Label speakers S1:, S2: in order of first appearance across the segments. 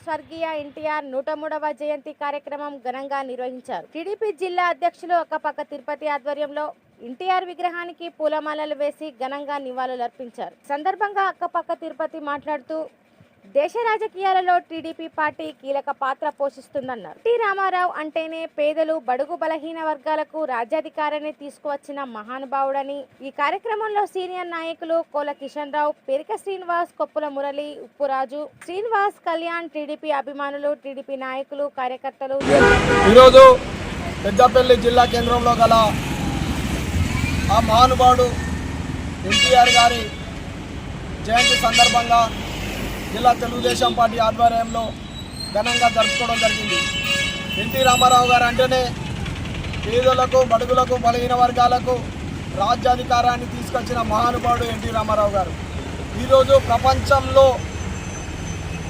S1: స్వర్గీయ ఎన్టీఆర్ 103వ జయంతి కార్యక్రమం ఘనంగా నిర్వహించారు. టీడీపీ జిల్లా అధ్యక్షులు అక్కపక్క తిరుపతి ఆధ్వర్యంలో ఎన్టీఆర్ విగ్రహానికి పూలమాలలు వేసి ఘనంగా నివాళులర్పించారు. సందర్భంగా అక్కపక్క తిరుపతి మాట్లాడుతూ దేశ రాజకీయాలలో టీడీపీ పార్టీ కీలక పాత్ర పోషిస్తుందన్నారు. టి రామారావు అంటేనే పేదలు, బడుగు బలహీన వర్గాలకు రాజ్యాధికారాన్ని తీసుకువచ్చిన మహానుభావుడని ఈ కార్యక్రమంలో సీనియర్ నాయకులు కోల కిషన్ రావు, పెరిక శ్రీనివాస్, కొప్పుల మురళి, ఉప్పురాజు, శ్రీనివాస్, కళ్యాణ్, టీడీపీ అభిమానులు, టీడీపీ నాయకులు, కార్యకర్తలు
S2: ఈరోజు పెద్దపల్లి జిల్లా కేంద్రంలో గల ఆ మహానుభావుడు ఎన్టీఆర్ గారి జయంతి సందర్భంగా జిల్లా తెలుగుదేశం పార్టీ ఆధ్వర్యంలో ఘనంగా జరుపుకోవడం జరిగింది. ఎన్టీ రామారావు గారు అంటేనే పేదలకు, బడుగులకు, బలహీన వర్గాలకు రాజ్యాధికారాన్ని తీసుకొచ్చిన మహానుభావుడు ఎన్టీ రామారావు గారు. ఈరోజు ప్రపంచంలో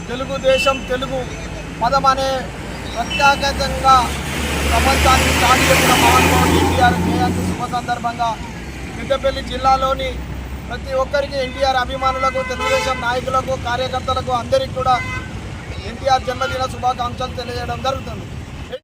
S2: తెలుగుదేశం, తెలుగు పదం అనే ప్రత్యేకంగా ప్రపంచానికి చాటి చెప్పిన మహానుభావుడు ఎన్టీఆర్ జయంతి శుభ సందర్భంగా పెద్దపల్లి జిల్లాలోని ప్రతి ఒక్కరికి, ఎన్టీఆర్ అభిమానులకు, తెలుగుదేశం నాయకులకు, కార్యకర్తలకు అందరికీ కూడా ఎన్టీఆర్ జన్మదిన శుభాకాంక్షలు తెలియజేయడం జరుగుతుంది.